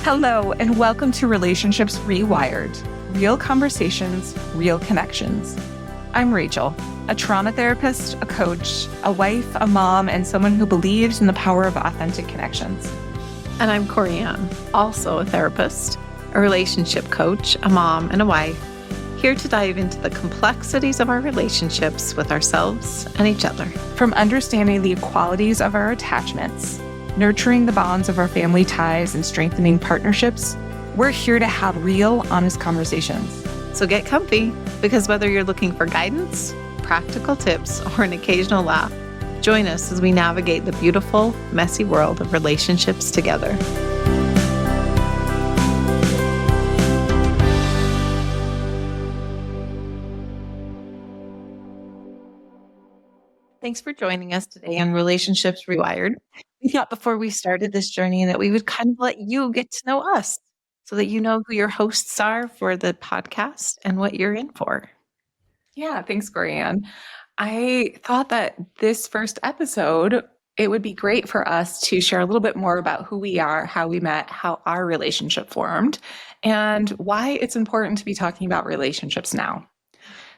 Hello, and welcome to Relationships Rewired, real conversations, real connections. I'm Rachel, a trauma therapist, a coach, a wife, a mom, and someone who believes in the power of authentic connections. And I'm Corianne, also a therapist, a relationship coach, a mom, and a wife, here to dive into the complexities of our relationships with ourselves and each other. From understanding the equalities of our attachments, nurturing the bonds of our family ties, and strengthening partnerships, we're here to have real, honest conversations. So get comfy, because whether you're looking for guidance, practical tips, or an occasional laugh, join us as we navigate the beautiful, messy world of relationships together. Thanks for joining us today on Relationships Rewired. We thought before we started this journey that we would kind of let you get to know us so that you know who your hosts are for the podcast and what you're in for. Yeah, thanks, Corianne. I thought that this first episode, it would be great for us to share a little bit more about who we are, how we met, how our relationship formed, and why it's important to be talking about relationships now.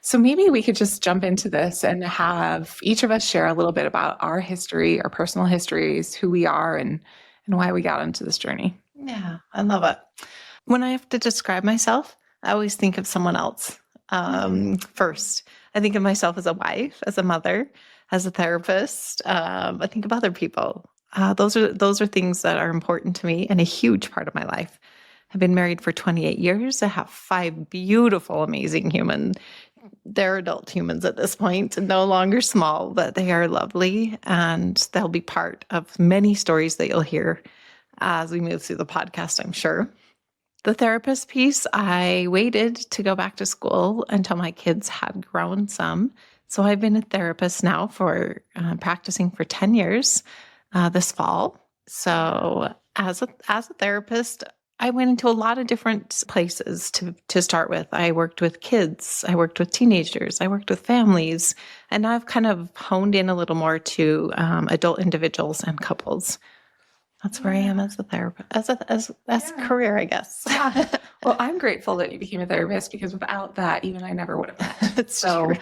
So maybe we could just jump into this and have each of us share a little bit about our history, our personal histories, who we are, and why we got into this journey. Yeah, I love it. When I have to describe myself, I always think of someone else first. I think of myself as a wife, as a mother, as a therapist. I think of other people. Those are things that are important to me and a huge part of my life. I've been married for 28 years. I have 5 beautiful, amazing humans. They're adult humans at this point, no longer small, but they are lovely, and they'll be part of many stories that you'll hear as we move through the podcast, I'm sure. The therapist piece, I waited to go back to school until my kids had grown some. So I've been a therapist now for practicing for 10 years this fall. So as a therapist, I went into a lot of different places to start with. I worked with kids, I worked with teenagers, I worked with families, and now I've kind of honed in a little more to adult individuals and couples. That's where I am as a therapist, as a career, I guess. Yeah. Well, I'm grateful that you became a therapist, because without that, even I never would have met. So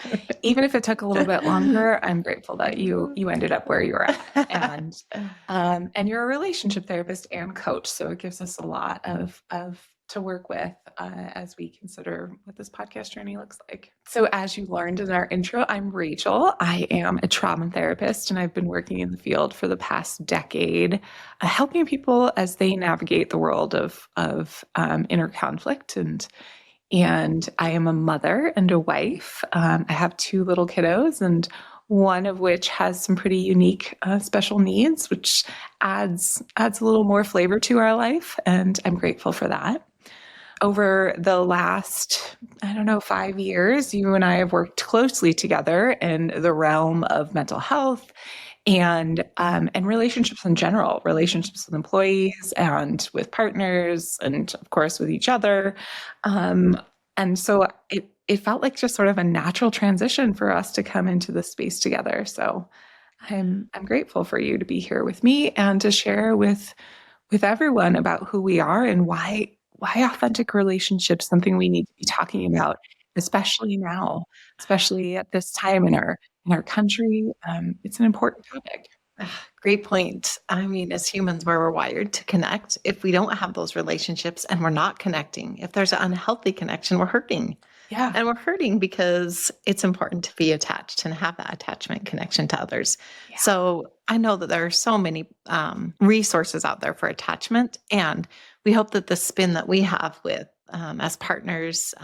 even if it took a little bit longer, I'm grateful that you ended up where you were at. And you're a relationship therapist and coach. So it gives us a lot of to work with as we consider what this podcast journey looks like. So as you learned in our intro, I'm Rachel. I am a trauma therapist, and I've been working in the field for the past decade, helping people as they navigate the world of inner conflict. And I am a mother and a wife. I have 2 little kiddos, and one of which has some pretty unique special needs, which adds a little more flavor to our life. And I'm grateful for that. Over the last, 5 years, you and I have worked closely together in the realm of mental health and relationships in general, relationships with employees and with partners, and of course with each other. And so it felt like just sort of a natural transition for us to come into this space together. So I'm grateful for you to be here with me and to share with everyone about who we are and why authentic relationships, something we need to be talking about, especially now, especially at this time in our country. It's an important topic. Great point. I mean, as humans, where we're wired to connect, if we don't have those relationships and we're not connecting, if there's an unhealthy connection, we're hurting. Yeah. And we're hurting because it's important to be attached and have that attachment connection to others. Yeah. So I know that there are so many resources out there for attachment, and we hope that the spin that we have with as partners,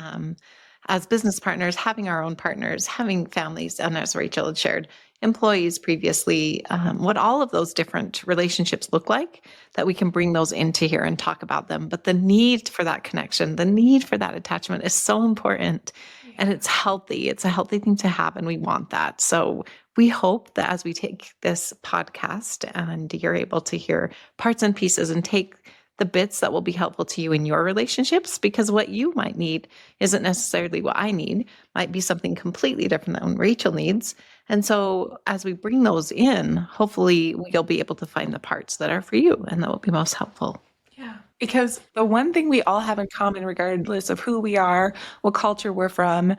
as business partners, having our own partners, having families, and as Rachel had shared, employees previously, what all of those different relationships look like, that we can bring those into here and talk about them. But the need for that connection, the need for that attachment is so important, and it's healthy. It's a healthy thing to have, and we want that. So we hope that as we take this podcast and you're able to hear parts and pieces and take the bits that will be helpful to you in your relationships, because what you might need isn't necessarily what I need, might be something completely different than Rachel needs. And so as we bring those in, hopefully you'll be able to find the parts that are for you and that will be most helpful. Yeah. Because the one thing we all have in common, regardless of who we are, what culture we're from,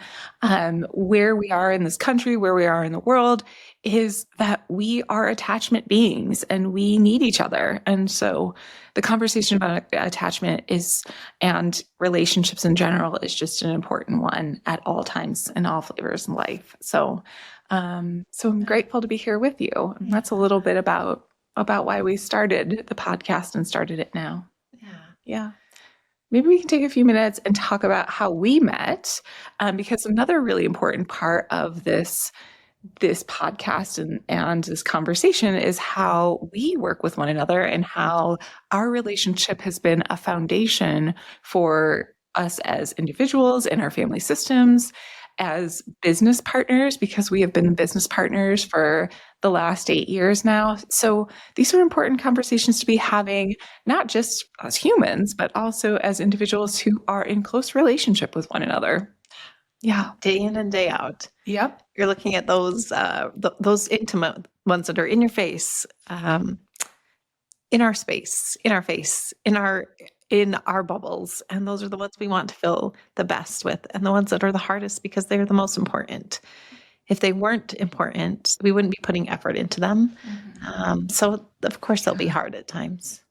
where we are in this country, where we are in the world, is that we are attachment beings and we need each other. And so the conversation about attachment is, and relationships in general, is just an important one at all times in all flavors in life. So, so I'm grateful to be here with you. And that's a little bit about why we started the podcast and started it now. Yeah. Maybe we can take a few minutes and talk about how we met, because another really important part of this podcast and this conversation is how we work with one another and how our relationship has been a foundation for us as individuals in our family systems, as business partners, because we have been business partners for the last 8 years now. So these are important conversations to be having, not just as humans, but also as individuals who are in close relationship with one another. Yeah. Day in and day out. Yep. You're looking at those intimate ones that are in your face, in our space, in our face, in our bubbles. And those are the ones we want to feel the best with, and the ones that are the hardest because they're the most important. If they weren't important, we wouldn't be putting effort into them. So of course they'll be hard at times.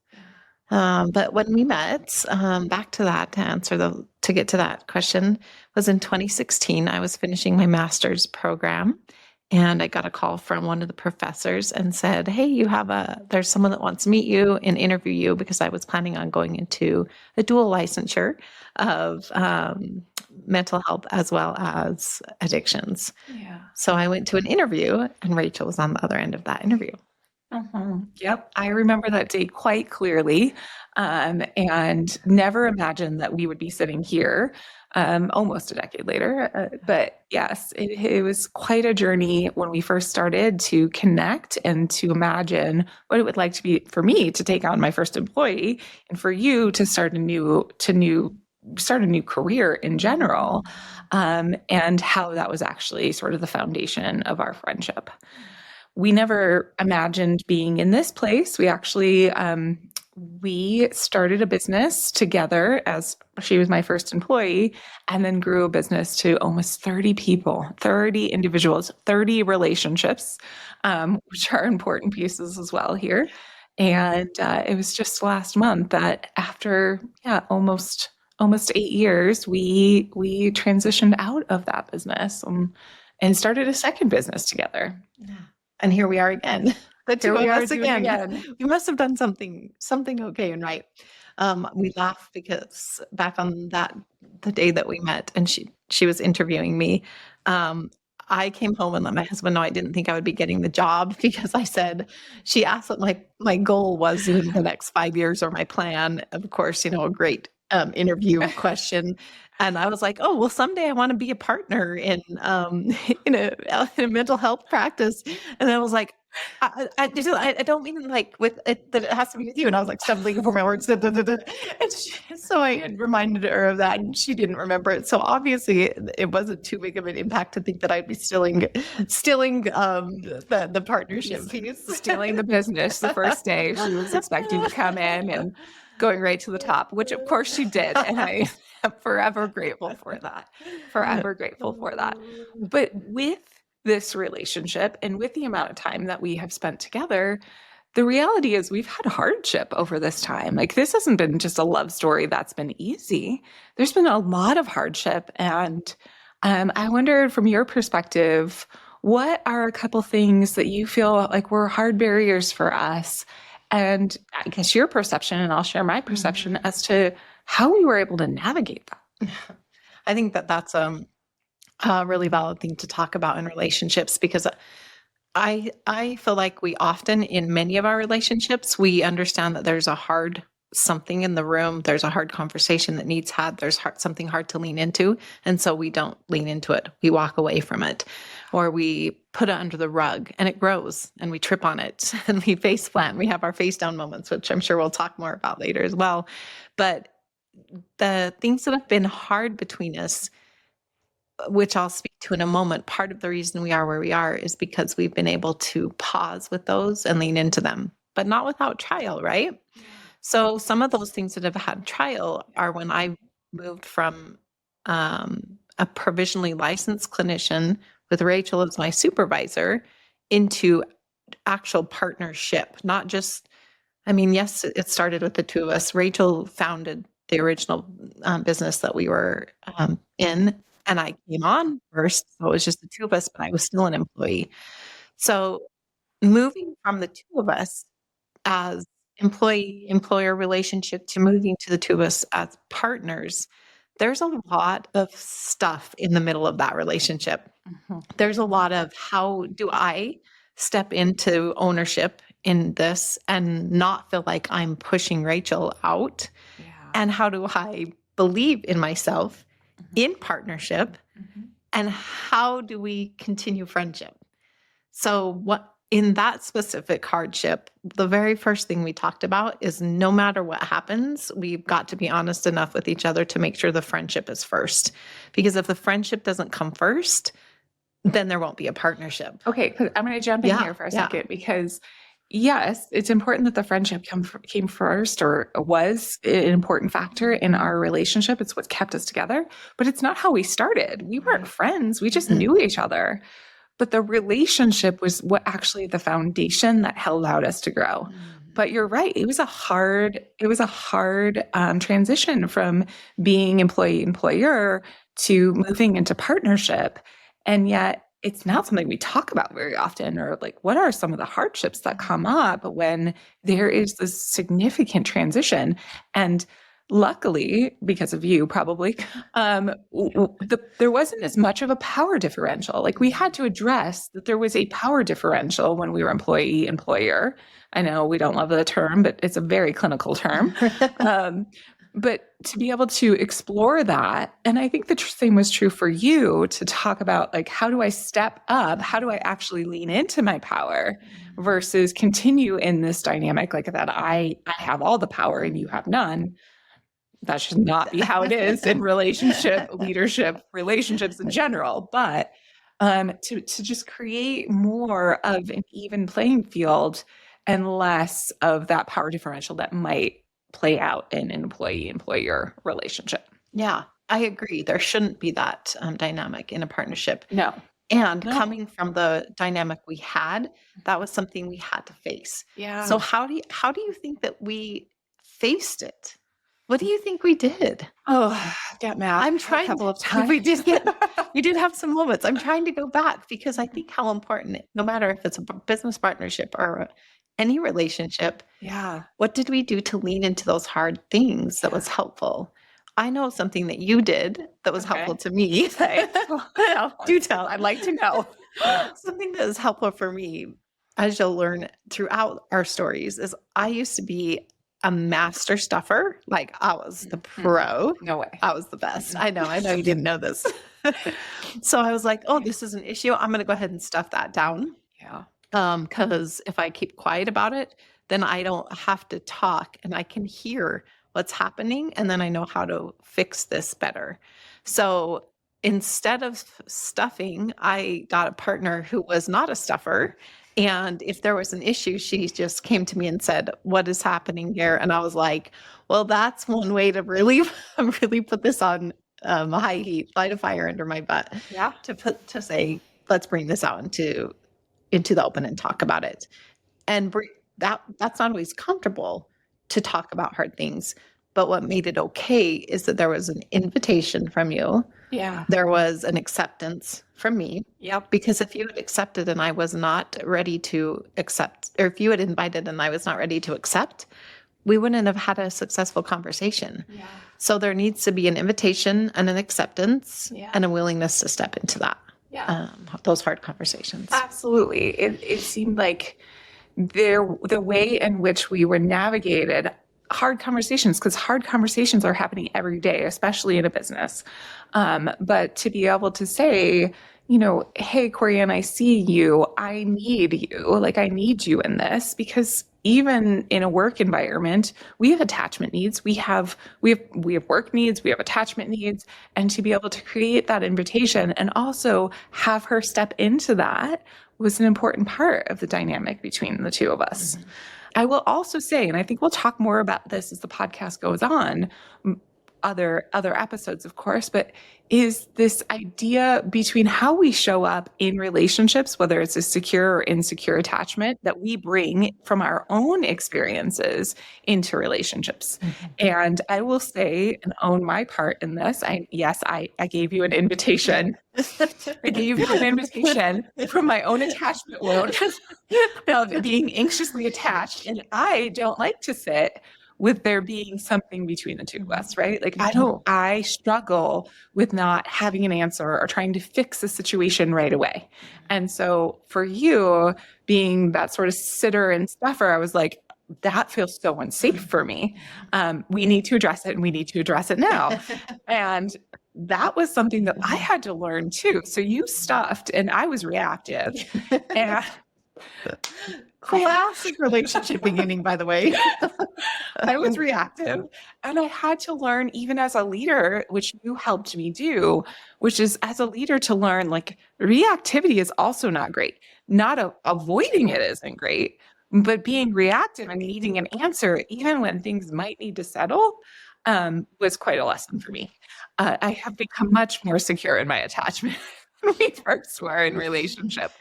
But when we met, back to that, to get to that question, was in 2016. I was finishing my master's program, and I got a call from one of the professors and said, "Hey, there's someone that wants to meet you and interview you," because I was planning on going into a dual licensure of mental health as well as addictions. Yeah. So I went to an interview, and Rachel was on the other end of that interview. Yep. I remember that day quite clearly, and never imagined that we would be sitting here almost a decade later. But yes, it was quite a journey when we first started to connect and to imagine what it would like to be for me to take on my first employee, and for you to start a new career in general, and how that was actually sort of the foundation of our friendship. We never imagined being in this place. We actually, we started a business together as she was my first employee, and then grew a business to almost 30 people, 30 individuals, 30 relationships, which are important pieces as well here. And it was just last month that after, almost 8 years, we transitioned out of that business, and started a second business together. Yeah. And here we are again. The two of us again. We must have done something okay and right. We laugh because back on the day that we met, and she was interviewing me, I came home and let my husband know I didn't think I would be getting the job, because she asked what my goal was in the next 5 years, or my plan. Of course, a great interview question. And I was like, "Oh, well, someday I want to be a partner in in a mental health practice." And I was like, I don't mean with it, that it has to be with you. And I was like stumbling over my words. And so I had reminded her of that, and she didn't remember it. So obviously it wasn't too big of an impact to think that I'd be stealing the partnership piece. Stealing the business the first day. She was expecting to come in and going right to the top, which of course she did. And I am forever grateful for that. Forever grateful for that. But with this relationship and with the amount of time that we have spent together, the reality is we've had hardship over this time. This hasn't been just a love story that's been easy. There's been a lot of hardship. And I wonder, from your perspective, what are a couple things that you feel like were hard barriers for us? And I guess your perception, and I'll share my perception as to how we were able to navigate that. I think that's a really valid thing to talk about in relationships, because I feel like we often, in many of our relationships, we understand that there's a hard something in the room. There's a hard conversation that needs had. There's something hard to lean into. And so we don't lean into it. We walk away from it, or we put it under the rug, and it grows, and we trip on it, and we face plant. We have our face down moments, which I'm sure we'll talk more about later as well. But the things that have been hard between us, which I'll speak to in a moment, part of the reason we are where we are is because we've been able to pause with those and lean into them, but not without trial, right? So some of those things that have had trial are when I moved from a provisionally licensed clinician with Rachel as my supervisor into actual partnership, not just, I mean, yes, it started with the two of us. Rachel founded the original business that we were in, and I came on first. So it was just the two of us, but I was still an employee. So moving from the two of us as employee-employer relationship to moving to the two of us as partners, there's a lot of stuff in the middle of that relationship. There's a lot of how do I step into ownership in this and not feel like I'm pushing Rachel out? Yeah. And how do I believe in myself in partnership? And how do we continue friendship? So what in that specific hardship, the very first thing we talked about is no matter what happens, we've got to be honest enough with each other to make sure the friendship is first. Because if the friendship doesn't come first, then there won't be a partnership. Okay, I'm going to jump in here for a second because yes, it's important that the friendship came first or was an important factor in our relationship. It's what kept us together, but it's not how we started. We weren't friends. We just knew each other. But the relationship was what actually the foundation that allowed us to grow. But you're right. It was a hard transition from being employee-employer to moving into partnership. And yet it's not something we talk about very often, or like, what are some of the hardships that come up when there is this significant transition? And luckily, because of you, probably, there wasn't as much of a power differential. Like, we had to address that there was a power differential when we were employee-employer. I know we don't love the term, but it's a very clinical term. But to be able to explore that, and I think the same was true for you, to talk about, like, how do I step up? How do I actually lean into my power versus continue in this dynamic like that I have all the power and you have none? That should not be how it is in relationship, leadership, relationships in general. But to just create more of an even playing field and less of that power differential that might play out in an employee-employer relationship. Yeah, I agree. There shouldn't be that dynamic in a partnership. No. And coming from the dynamic we had, that was something we had to face. Yeah. So how do you think that we faced it? What do you think we did? Oh, get mad. I'm trying a couple of times. We did have some moments. I'm trying to go back because I think how important, no matter if it's a business partnership or any relationship, what did we do to lean into those hard things that was helpful? I know something that you did that was helpful to me. Do tell. I'd like to know. Something that is helpful for me, as you'll learn throughout our stories, is I used to be a master stuffer. Like, I was the pro. No way. I was the best. I know you didn't know this. So I was like, oh, this is an issue. I'm going to go ahead and stuff that down. Yeah. Because if I keep quiet about it, then I don't have to talk and I can hear what's happening. And then I know how to fix this better. So instead of stuffing, I got a partner who was not a stuffer. And if there was an issue, she just came to me and said, what is happening here? And I was like, well, that's one way to really put this on high heat, light a fire under my butt. Yeah. To say, let's bring this out into the open and talk about it. And that's not always comfortable to talk about hard things. But what made it okay is that there was an invitation from you. Yeah. There was an acceptance from me. Yep. Because if you had accepted and I was not ready to accept, or if you had invited and I was not ready to accept, we wouldn't have had a successful conversation. Yeah. So there needs to be an invitation and an acceptance and a willingness to step into that. Yeah. Those hard conversations. Absolutely. It seemed like the way in which we were navigated hard conversations, because hard conversations are happening every day, especially in a business. But to be able to say, hey, Corianne, I see you. I need you. Like, I need you in this, because even in a work environment, we have attachment needs. We have work needs. We have attachment needs. And to be able to create that invitation and also have her step into that was an important part of the dynamic between the two of us. Mm-hmm. I will also say, and I think we'll talk more about this as the podcast goes on, other episodes, of course, but is this idea between how we show up in relationships, whether it's a secure or insecure attachment, that we bring from our own experiences into relationships. And I will say and own my part in this. I gave you an invitation. I gave you an invitation from my own attachment wound of being anxiously attached. And I don't like to sit with there being something between the two of us, right? Like I struggle with not having an answer or trying to fix a situation right away. And so for you being that sort of sitter and stuffer, I was like, that feels so unsafe for me. We need to address it, and we need to address it now. And that was something that I had to learn too. So you stuffed and I was reactive. And classic relationship beginning, by the way. I was reactive, and I had to learn, even as a leader, which you helped me do, which is as a leader to learn like reactivity is also not great. Not avoiding it isn't great, but being reactive and needing an answer, even when things might need to settle, was quite a lesson for me. I have become much more secure in my attachment when we first were in relationship.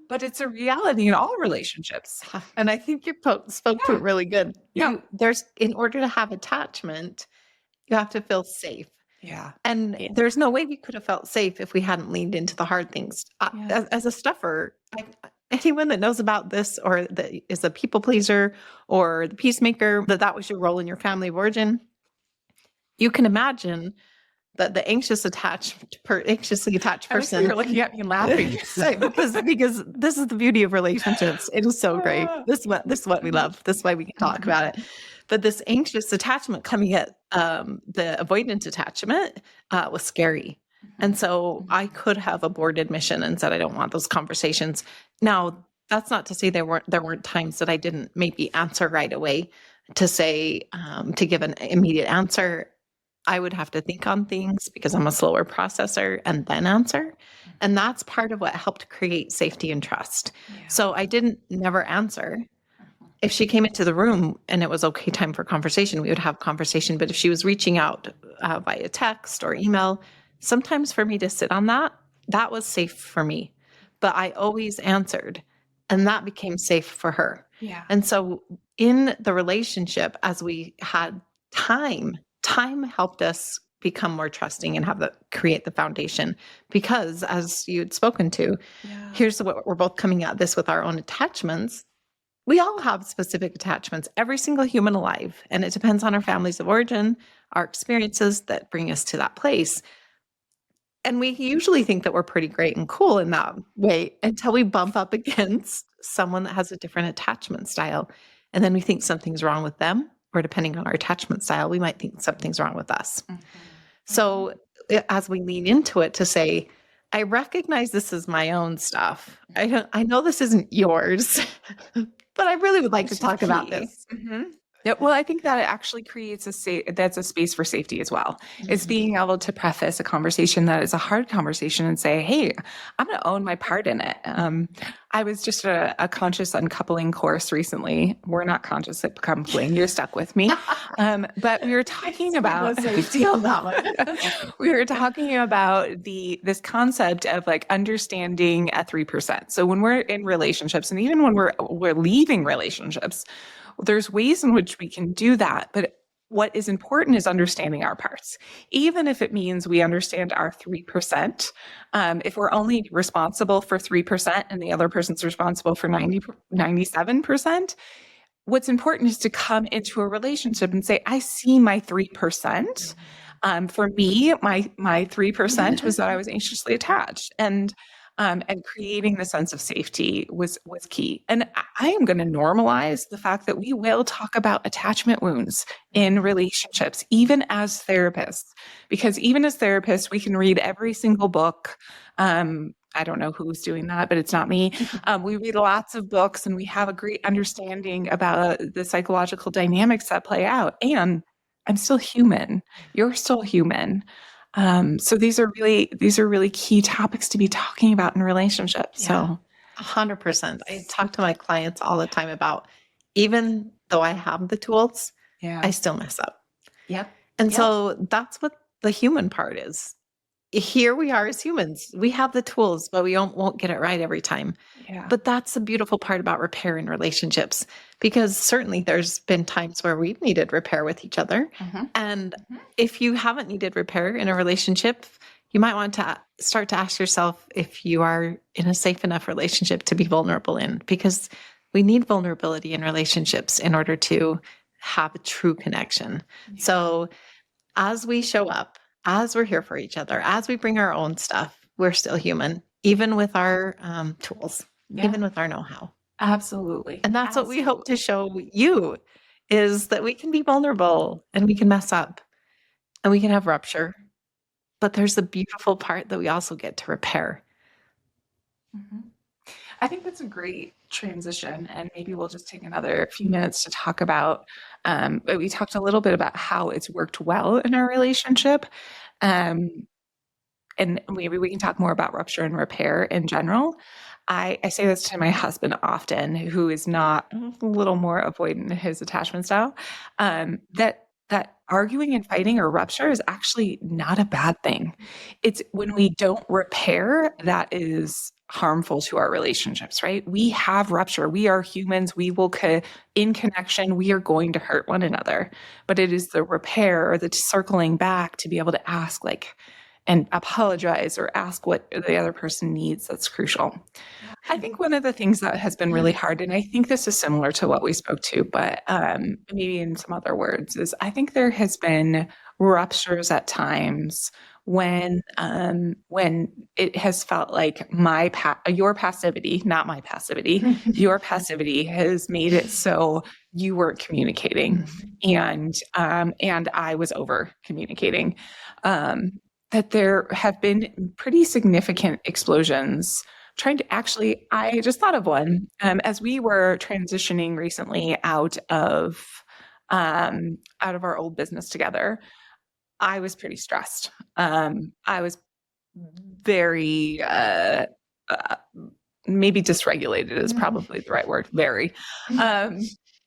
But it's a reality in all relationships. And I think you spoke to it really good. Yeah. In order to have attachment, you have to feel safe. Yeah. And there's no way we could have felt safe if we hadn't leaned into the hard things. As a stuffer, anyone that knows about this or that is a people pleaser or the peacemaker, that was your role in your family of origin, you can imagine that the anxiously attached person. You're looking at me and laughing. because this is the beauty of relationships. It is so great. This is what we love. This is why we can talk about it. But this anxious attachment coming at the avoidant attachment was scary. And so I could have aborted mission and said, I don't want those conversations. Now, that's not to say there weren't times that I didn't maybe answer right away to say, to give an immediate answer. I would have to think on things because I'm a slower processor and then answer. And that's part of what helped create safety and trust. Yeah. So I didn't never answer. If she came into the room and it was okay time for conversation, we would have conversation. But if she was reaching out via text or email, sometimes for me to sit on that was safe for me. But I always answered, and that became safe for her. Yeah. And so in the relationship, as we had time helped us become more trusting and create the foundation. Because as you had spoken to, here's what we're both coming at this with our own attachments. We all have specific attachments, every single human alive. And it depends on our families of origin, our experiences that bring us to that place. And we usually think that we're pretty great and cool in that way until we bump up against someone that has a different attachment style. And then we think something's wrong with them. Or depending on our attachment style, we might think something's wrong with us. Mm-hmm. So as we lean into it to say, I recognize this is my own stuff. I know this isn't yours, but I really would like to talk about this. Mm-hmm. Yeah, well, I think that it actually creates that's a space for safety as well. Mm-hmm. It's being able to preface a conversation that is a hard conversation and say, hey, I'm going to own my part in it. I was just a conscious uncoupling course recently. We're not conscious at coupling. You're stuck with me. But we were talking about safety on that one. We were talking about this concept of like understanding at 3%. So when we're in relationships, and even when we're leaving relationships, there's ways in which we can do that, but what is important is understanding our parts. Even if it means we understand our 3%, if we're only responsible for 3% and the other person's responsible for 97%, what's important is to come into a relationship and say, I see my 3%. For me, my 3% was that I was anxiously attached. And creating the sense of safety was key. And I am going to normalize the fact that we will talk about attachment wounds in relationships, even as therapists, because even as therapists, we can read every single book. I don't know who's doing that, but it's not me. We read lots of books and we have a great understanding about the psychological dynamics that play out. And I'm still human. You're still human. So these are really key topics to be talking about in relationships. Yeah, so 100%. I talk to my clients all the time about even though I have the tools, Yeah. I still mess up. Yep. And Yep. so that's what the human part is. Here we are as humans. We have the tools, but we won't get it right every time. Yeah. But that's the beautiful part about repair in relationships, because certainly there's been times where we've needed repair with each other. And if you haven't needed repair in a relationship, you might want to start to ask yourself if you are in a safe enough relationship to be vulnerable in, because we need vulnerability in relationships in order to have a true connection. Yeah. So as we show up, as we're here for each other, as we bring our own stuff, we're still human, even with our tools, even with our know-how. Absolutely. And that's what we hope to show you, is that we can be vulnerable and we can mess up and we can have rupture. But there's the beautiful part that we also get to repair. I think that's a great transition, and maybe we'll just take another few minutes to talk about. We talked a little bit about how it's worked well in our relationship, and maybe we can talk more about rupture and repair in general. I say this to my husband often, who is not a little more avoidant in his attachment style, that arguing and fighting or rupture is actually not a bad thing. It's when we don't repair that is harmful to our relationships, right? We have rupture. We are humans. We will, in connection, we are going to hurt one another. But it is the repair or the circling back to be able to ask, and apologize or ask what the other person needs that's crucial. I think one of the things that has been really hard, and I think this is similar to what we spoke to, but maybe in some other words, is I think there has been ruptures at times when it has felt like your passivity, not my passivity, your passivity has made it so you weren't communicating, and I was over communicating. That there have been pretty significant explosions. I just thought of one as we were transitioning recently out of our old business together. I was pretty stressed. I was very maybe dysregulated is probably the right word. Very.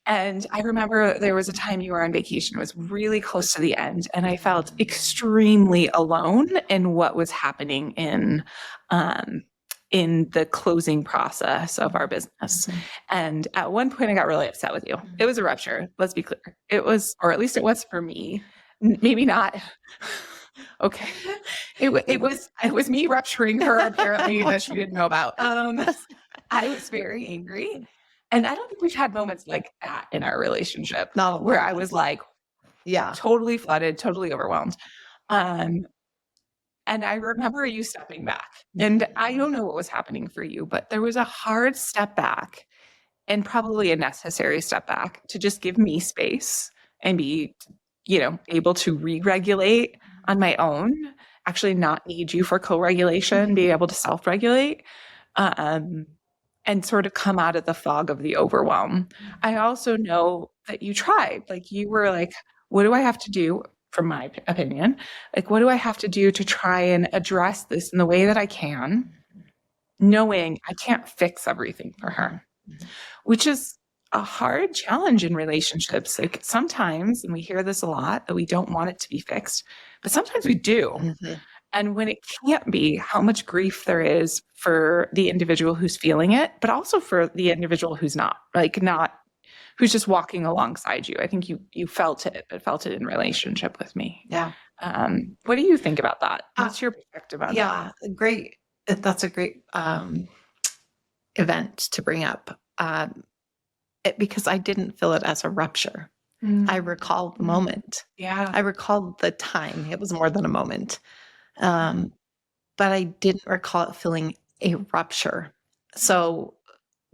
And I remember there was a time you were on vacation. It was really close to the end, and I felt extremely alone in what was happening in the closing process of our business. And at one point, I got really upset with you. It was a rupture. Let's be clear. It was, or at least it was for me. Maybe not. Okay. It was me rupturing her, apparently, that she didn't know about. I was very angry. And I don't think we've had moments like that in our relationship, where I was totally flooded, totally overwhelmed. And I remember you stepping back, and I don't know what was happening for you, but there was a hard step back, and probably a necessary step back, to just give me space and be, able to re-regulate on my own, actually not need you for co-regulation, be able to self-regulate. And sort of come out of the fog of the overwhelm. I also know that you tried. You were like, what do I have to do, from my opinion? What do I have to do to try and address this in the way that I can, knowing I can't fix everything for her, which is a hard challenge in relationships. Sometimes, and we hear this a lot, that we don't want it to be fixed, but sometimes we do. And when it can't be, how much grief there is for the individual who's feeling it, but also for the individual who's not who's just walking alongside you. I think you felt it, but felt it in relationship with me. Yeah. What do you think about that? What's your perspective on that? Yeah, great. That's a great event to bring up, because I didn't feel it as a rupture. I recall the moment. Yeah. I recall the time. It was more than a moment. But I didn't recall it feeling a rupture. So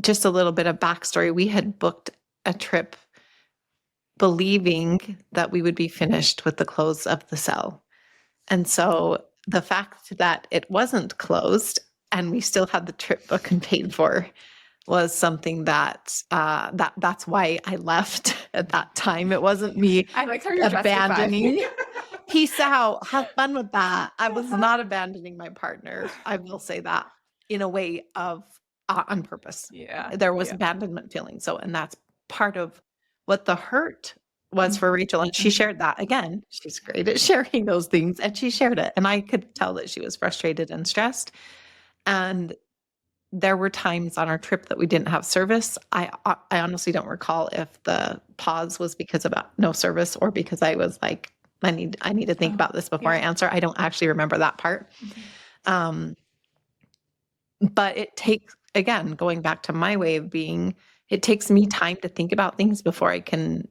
just a little bit of backstory. We had booked a trip believing that we would be finished with the close of the cell. And so the fact that it wasn't closed and we still had the trip booked and paid for was something that's why I left at that time. It wasn't me I like how you're abandoning. Peace out. Have fun with that. I was not abandoning my partner. I will say that, in a way of on purpose. Yeah. There was abandonment feeling. So, and that's part of what the hurt was for Rachel. And she shared that again. She's great at sharing those things. And she shared it. And I could tell that she was frustrated and stressed. And there were times on our trip that we didn't have service. I honestly don't recall if the pause was because of no service or because I was like, I need to think about this before I answer. I don't actually remember that part. But it takes, again, going back to my way of being, it takes me time to think about things before I can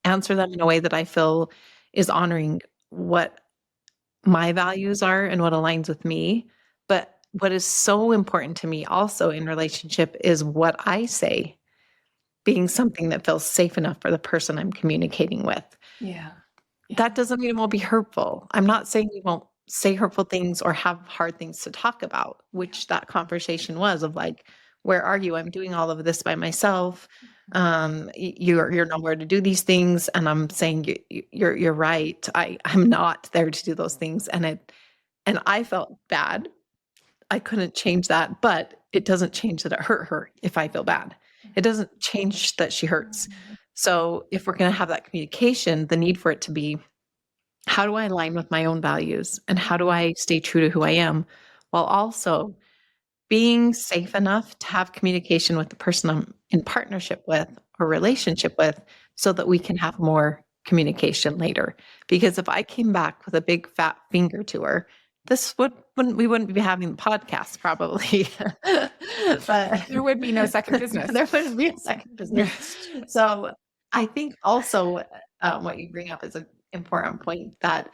answer them in a way that I feel is honoring what my values are and what aligns with me. But what is so important to me also in relationship is what I say being something that feels safe enough for the person I'm communicating with. Yeah. That doesn't mean it won't be hurtful. I'm not saying we won't say hurtful things or have hard things to talk about, which that conversation was of like, where are you? I'm doing all of this by myself. You're nowhere to do these things. And I'm saying you're right. I'm not there to do those things. And I felt bad. I couldn't change that, but it doesn't change that it hurt her if I feel bad. It doesn't change that she hurts. So if we're going to have that communication, the need for it to be, how do I align with my own values and how do I stay true to who I am while also being safe enough to have communication with the person I'm in partnership with or relationship with so that we can have more communication later. Because if I came back with a big fat finger to her, we wouldn't be having the podcast probably. But there would be no second business. There wouldn't be a second business. So I think also what you bring up is an important point, that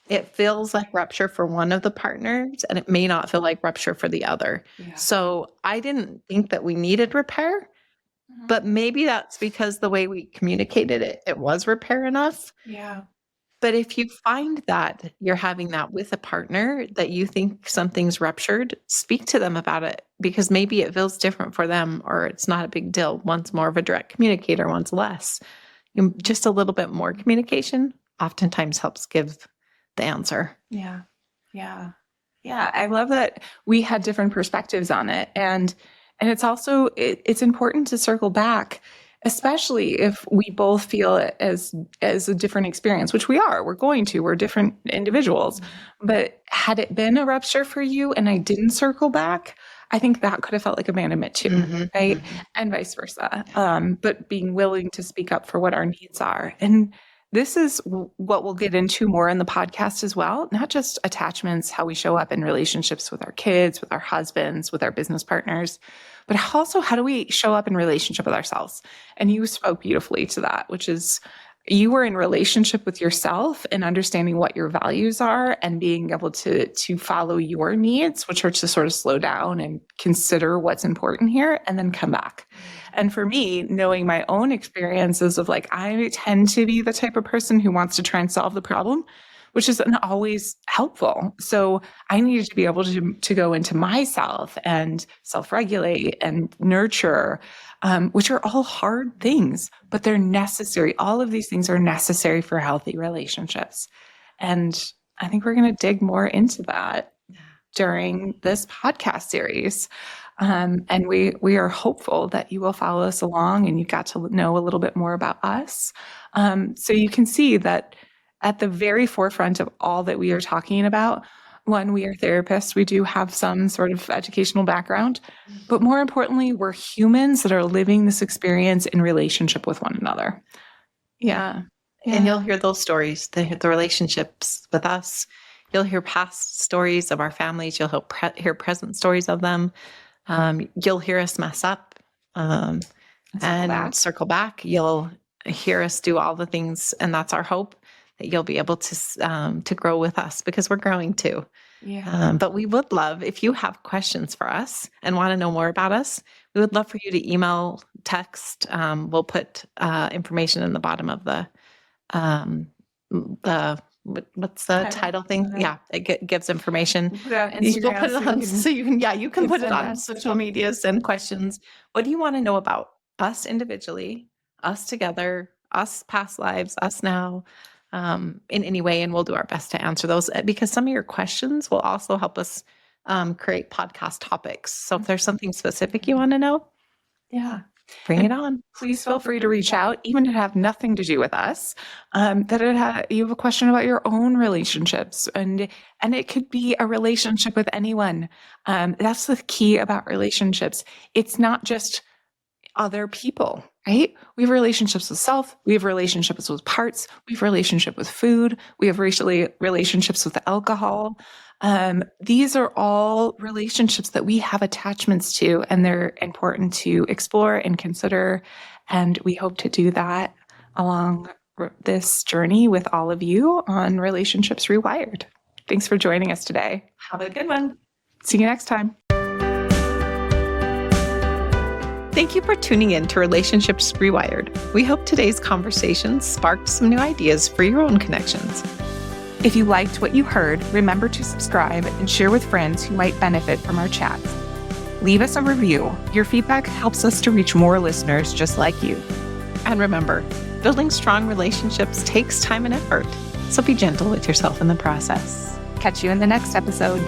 it feels like rupture for one of the partners and it may not feel like rupture for the other. Yeah. So I didn't think that we needed repair, but maybe that's because the way we communicated it was repair enough. Yeah. But if you find that you're having that with a partner, that you think something's ruptured, speak to them about it, because maybe it feels different for them or it's not a big deal. One's more of a direct communicator, one's less. Just a little bit more communication oftentimes helps give the answer. Yeah. Yeah. Yeah. I love that we had different perspectives on it. And it's also, it's important to circle back, especially if we both feel it as a different experience, which we're different individuals. But had it been a rupture for you and I didn't circle back, I think that could have felt like abandonment too, right? And vice versa. But being willing to speak up for what our needs are. And this is what we'll get into more in the podcast as well, not just attachments, how we show up in relationships with our kids, with our husbands, with our business partners, but also how do we show up in relationship with ourselves? And you spoke beautifully to that, which is you were in relationship with yourself and understanding what your values are and being able to follow your needs, which are to sort of slow down and consider what's important here and then come back. And for me, knowing my own experiences of like, I tend to be the type of person who wants to try and solve the problem, which isn't always helpful. So I needed to be able to go into myself and self-regulate and nurture, which are all hard things, but they're necessary. All of these things are necessary for healthy relationships. And I think we're going to dig more into that during this podcast series. And we are hopeful that you will follow us along and you got to know a little bit more about us. So you can see that at the very forefront of all that we are talking about, one, we are therapists. We do have some sort of educational background, but more importantly, we're humans that are living this experience in relationship with one another. Yeah. And you'll hear those stories, the relationships with us. You'll hear past stories of our families. You'll hear present stories of them. You'll hear us mess up and circle back. You'll hear us do all the things, and that's our hope, that you'll be able to grow with us, because we're growing too. Yeah. But we would love, if you have questions for us and want to know more about us, we would love for you to email, text. We'll put information in the bottom of the what's the title thing? Yeah, it gives information. You can put it on, you can put it on social media, send questions. What do you want to know about us individually, us together, us past lives, us now, in any way? And we'll do our best to answer those, because some of your questions will also help us create podcast topics. So if there's something specific you want to know, Bring it on. Please feel free to reach out, even to have nothing to do with us. You have a question about your own relationships, and it could be a relationship with anyone. That's the key about relationships. It's not just other people, right? We have relationships with self. We have relationships with parts. We have relationship with food. We have relationships with alcohol. These are all relationships that we have attachments to, and they're important to explore and consider. And we hope to do that along this journey with all of you on Relationships Rewired. Thanks for joining us today. Have a good one. See you next time. Thank you for tuning in to Relationships Rewired. We hope today's conversation sparked some new ideas for your own connections. If you liked what you heard, remember to subscribe and share with friends who might benefit from our chats. Leave us a review. Your feedback helps us to reach more listeners just like you. And remember, building strong relationships takes time and effort, so be gentle with yourself in the process. Catch you in the next episode.